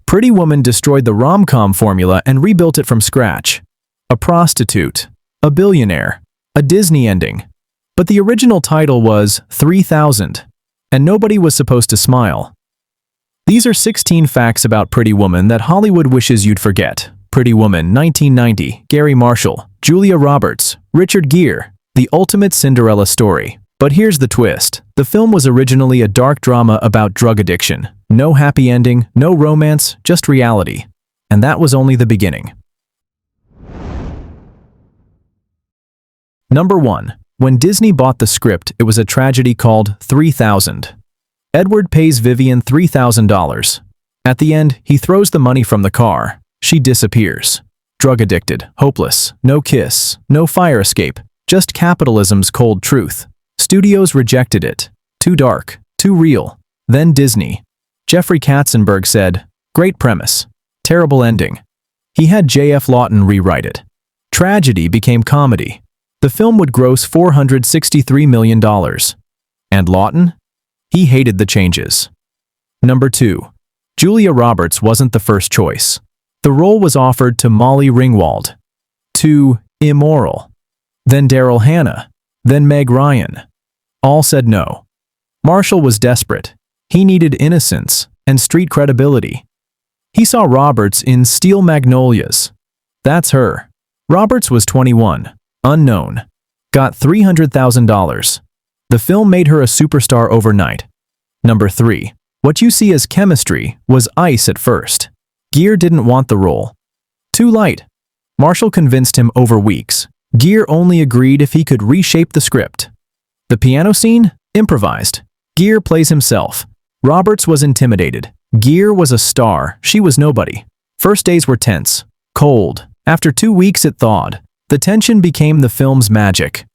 Pretty Woman destroyed the rom-com formula and rebuilt it from scratch. A prostitute, a billionaire, a Disney ending. But the original title was 3000, and nobody was supposed to smile. These are 16 facts about Pretty Woman that Hollywood wishes you'd forget. Pretty Woman, 1990, Garry Marshall, Julia Roberts, Richard Gere, the ultimate Cinderella story. But here's the twist. The film was originally a dark drama about drug addiction. No happy ending, no romance, just reality. And that was only the beginning. Number 1. When Disney bought the script, it was a tragedy called 3000. Edward pays Vivian $3,000. At the end, he throws the money from the car. She disappears. Drug addicted, hopeless, no kiss, no fire escape, just capitalism's cold truth. Studios rejected it. Too dark, too real. Then Disney. Jeffrey Katzenberg said, "Great premise. Terrible ending." He had J.F. Lawton rewrite it. Tragedy became comedy. The film would gross $463 million. And Lawton? He hated the changes. Number 2. Julia Roberts wasn't the first choice. The role was offered to Molly Ringwald. Too immoral. Then Daryl Hannah. Then Meg Ryan. All said no. Marshall was desperate. He needed innocence and street credibility. He saw Roberts in Steel Magnolias. That's her. Roberts was 21, unknown. Got $300,000. The film made her a superstar overnight. Number 3. What you see as chemistry was ice at first. Gere didn't want the role. Too light. Marshall convinced him over weeks. Gere only agreed if he could reshape the script. The piano scene? Improvised. Gere plays himself. Roberts was intimidated. Gere was a star. She was nobody. First days were tense. Cold. After 2 weeks it thawed. The tension became the film's magic.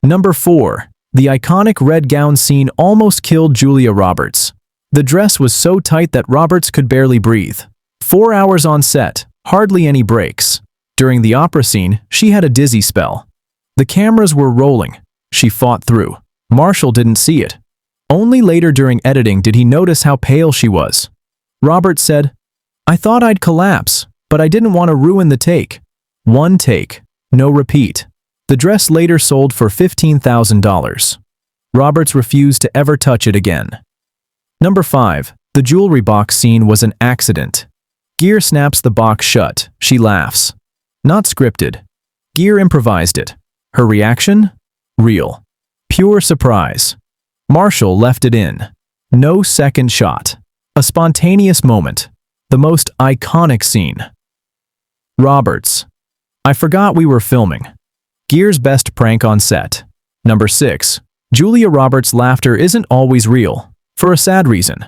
Number 4. The iconic red gown scene almost killed Julia Roberts. The dress was so tight that Roberts could barely breathe. 4 hours on set, hardly any breaks. During the opera scene, she had a dizzy spell. The cameras were rolling. She fought through. Marshall didn't see it. Only later during editing did he notice how pale she was. Roberts said, "I thought I'd collapse, but I didn't want to ruin the take." One take, no repeat. The dress later sold for $15,000. Roberts refused to ever touch it again. Number 5. The jewelry box scene was an accident. Gere snaps the box shut. She laughs. Not scripted. Gere improvised it. Her reaction? Real. Pure surprise. Marshall left it in. No second shot. A spontaneous moment. The most iconic scene. Roberts. I forgot we were filming. Gere's best prank on set. Number 6. Julia Roberts' laughter isn't always real. For a sad reason.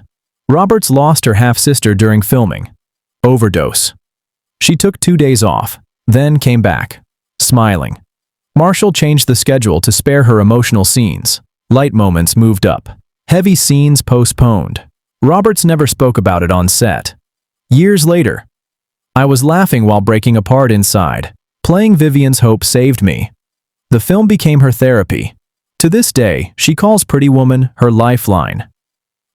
Roberts lost her half-sister during filming. Overdose. She took 2 days off, then came back, smiling. Marshall changed the schedule to spare her emotional scenes. Light moments moved up. Heavy scenes postponed. Roberts never spoke about it on set. Years later, I was laughing while breaking apart inside. Playing Vivian's Hope saved me. The film became her therapy. To this day, she calls Pretty Woman her lifeline.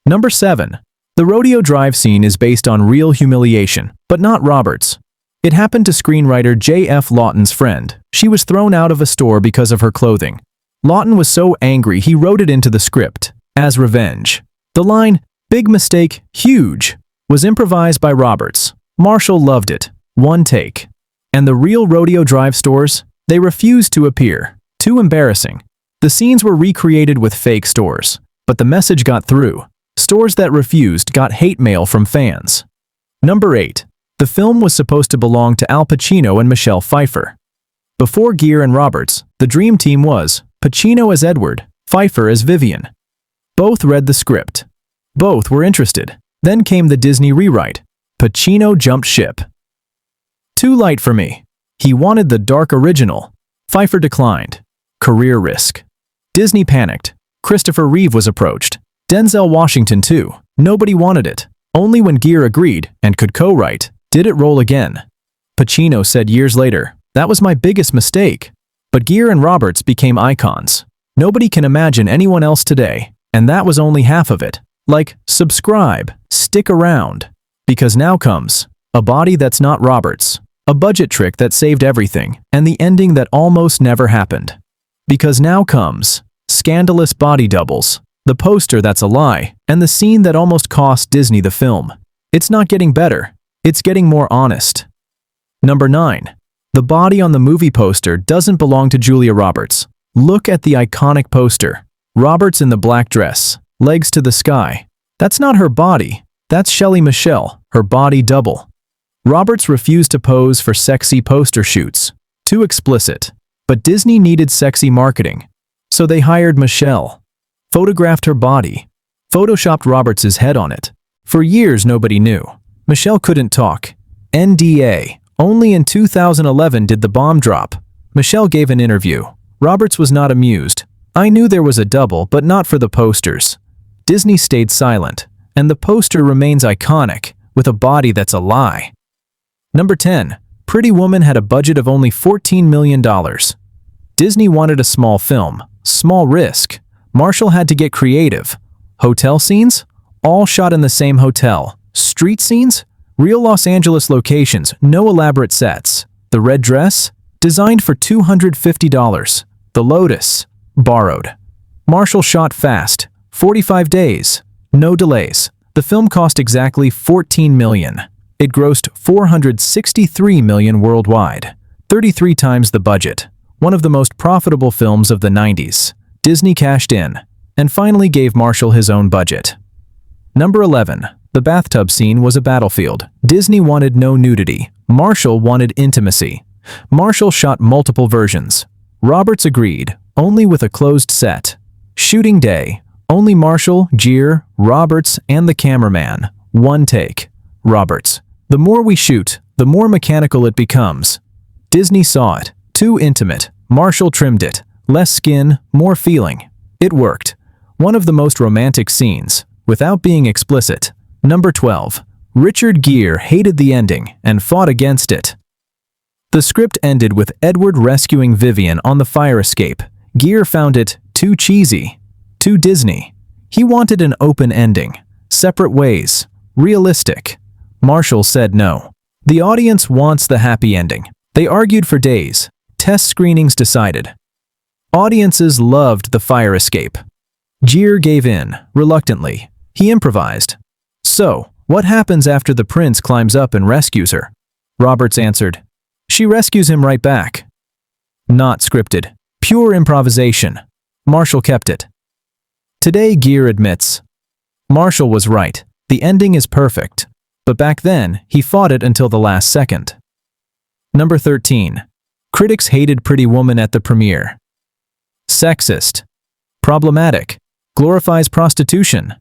Number 7. The rodeo drive scene is based on real humiliation, but not Roberts. It happened to screenwriter J.F. Lawton's friend. She was thrown out of a store because of her clothing. Lawton was so angry he wrote it into the script, as revenge. The line, "Big mistake, huge," was improvised by Roberts. Marshall loved it. One take. And the real rodeo drive stores? They refused to appear. Too embarrassing. The scenes were recreated with fake stores, but the message got through. Stores that refused got hate mail from fans. Number 8. The film was supposed to belong to Al Pacino and Michelle Pfeiffer. Before Gere and Roberts, the dream team was Pacino as Edward, Pfeiffer as Vivian. Both read the script. Both were interested. Then came the Disney rewrite. Pacino jumped ship. Too light for me. He wanted the dark original. Pfeiffer declined. Career risk. Disney panicked. Christopher Reeve was approached. Denzel Washington too. Nobody wanted it. Only when Gere agreed and could co-write did it roll again. Pacino said years later, "That was my biggest mistake." But Gere and Roberts became icons. Nobody can imagine anyone else today, and that was only half of it. Like, subscribe, stick around. Because now comes a body that's not Robert's, a budget trick that saved everything, and the ending that almost never happened. Because now comes scandalous body doubles, the poster that's a lie, and the scene that almost cost Disney the film. It's not getting better, it's getting more honest. Number 9. The body on the movie poster doesn't belong to Julia Roberts. Look at the iconic poster. Roberts in the black dress, legs to the sky. That's not her body. That's Shelley Michelle, her body double. Roberts refused to pose for sexy poster shoots. Too explicit. But Disney needed sexy marketing. So they hired Michelle. Photographed her body. Photoshopped Roberts' head on it. For years nobody knew. Michelle couldn't talk. NDA. Only in 2011 did the bomb drop. Michelle gave an interview. Roberts was not amused. I knew there was a double, but not for the posters. Disney stayed silent, and the poster remains iconic, with a body that's a lie. Number 10. Pretty Woman had a budget of only $14 million. Disney wanted a small film, small risk. Marshall had to get creative. Hotel scenes? All shot in the same hotel. Street scenes? Real Los Angeles locations, no elaborate sets. The red dress? Designed for $250. The Lotus? Borrowed. Marshall shot fast. 45 days. No delays. The film cost exactly $14 million. It grossed $463 million worldwide. 33 times the budget. One of the most profitable films of the 90s. Disney cashed in, and finally gave Marshall his own budget. Number 11. The bathtub scene was a battlefield. Disney wanted no nudity. Marshall wanted intimacy. Marshall shot multiple versions. Roberts agreed, only with a closed set. Shooting day. Only Marshall, Gere, Roberts, and the cameraman. One take. Roberts. The more we shoot, the more mechanical it becomes. Disney saw it. Too intimate. Marshall trimmed it. Less skin, more feeling. It worked. One of the most romantic scenes, without being explicit. Number 12. Richard Gere hated the ending and fought against it. The script ended with Edward rescuing Vivian on the fire escape. Gere found it too cheesy, too Disney. He wanted an open ending, separate ways, realistic. Marshall said no. The audience wants the happy ending. They argued for days. Test screenings decided. Audiences loved the fire escape. Gere gave in, reluctantly. He improvised. So, what happens after the prince climbs up and rescues her? Roberts answered. She rescues him right back. Not scripted. Pure improvisation. Marshall kept it. Today Gere admits. Marshall was right. The ending is perfect. But back then, he fought it until the last second. Number 13. Critics hated Pretty Woman at the premiere. Sexist. Problematic. Glorifies prostitution.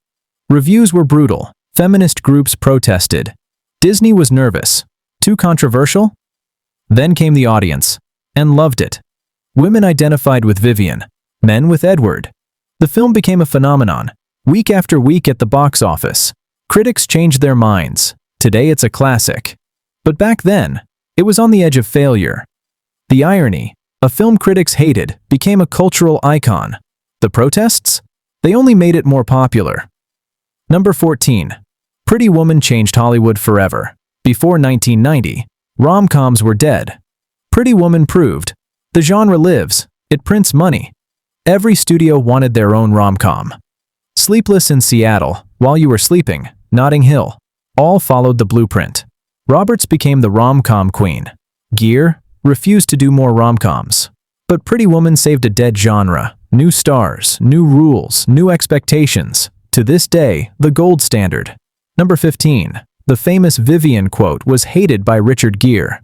Reviews were brutal. Feminist groups protested. Disney was nervous. Too controversial? Then came the audience, and loved it. Women identified with Vivian, men with Edward. The film became a phenomenon, week after week at the box office. Critics changed their minds. Today it's a classic. But back then, it was on the edge of failure. The irony, a film critics hated became a cultural icon. The protests? They only made it more popular. Number 14. Pretty Woman changed Hollywood forever. Before 1990, rom-coms were dead. Pretty Woman proved. The genre lives. It prints money. Every studio wanted their own rom-com. Sleepless in Seattle, While You Were Sleeping, Notting Hill, all followed the blueprint. Roberts became the rom-com queen. Gere refused to do more rom-coms. But Pretty Woman saved a dead genre. New stars, new rules, new expectations. To this day, the gold standard. Number 15. The famous Vivian quote was hated by Richard Gere.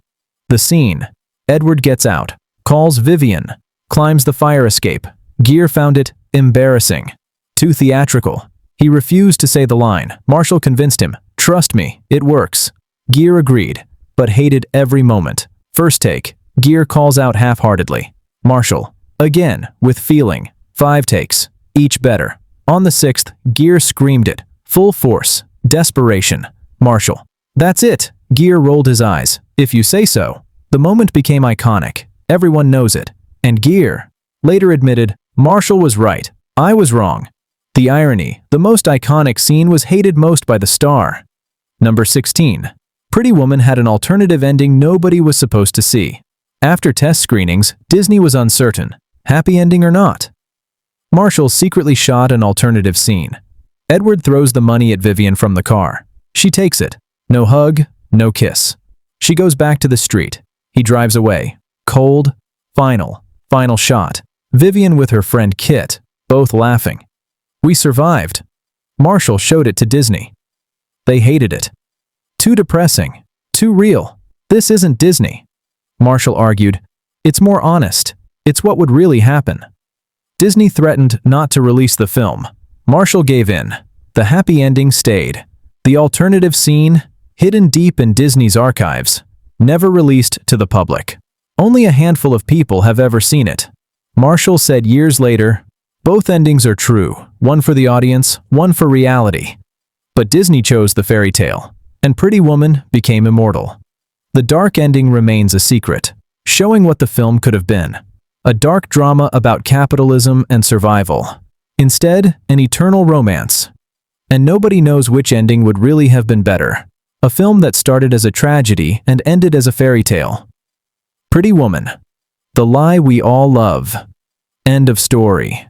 The scene. Edward gets out, calls Vivian, climbs the fire escape. Gere found it embarrassing. Too theatrical. He refused to say the line. Marshall convinced him, trust me, it works. Gere agreed, but hated every moment. First take. Gere calls out half-heartedly. Marshall, again, with feeling. 5 takes, each better. On the 6th, Gere screamed it, full force, desperation. Marshall, that's it. Gere rolled his eyes. If you say so. The moment became iconic. Everyone knows it. And Gere later admitted, Marshall was right. I was wrong. The irony, the most iconic scene was hated most by the star. Number 16. Pretty Woman had an alternative ending nobody was supposed to see. After test screenings, Disney was uncertain, happy ending or not. Marshall secretly shot an alternative scene. Edward throws the money at Vivian from the car. She takes it. No hug, no kiss. She goes back to the street. He drives away. Cold. Final shot. Vivian with her friend Kit, both laughing. We survived. Marshall showed it to Disney. They hated it. Too depressing. Too real. This isn't Disney. Marshall argued, it's more honest. It's what would really happen. Disney threatened not to release the film. Marshall gave in. The happy ending stayed. The alternative scene, hidden deep in Disney's archives, never released to the public. Only a handful of people have ever seen it. Marshall said years later, both endings are true, one for the audience, one for reality. But Disney chose the fairy tale, and Pretty Woman became immortal. The dark ending remains a secret, showing what the film could have been. A dark drama about capitalism and survival. Instead, an eternal romance. And nobody knows which ending would really have been better. A film that started as a tragedy and ended as a fairy tale. Pretty Woman. The lie we all love. End of story.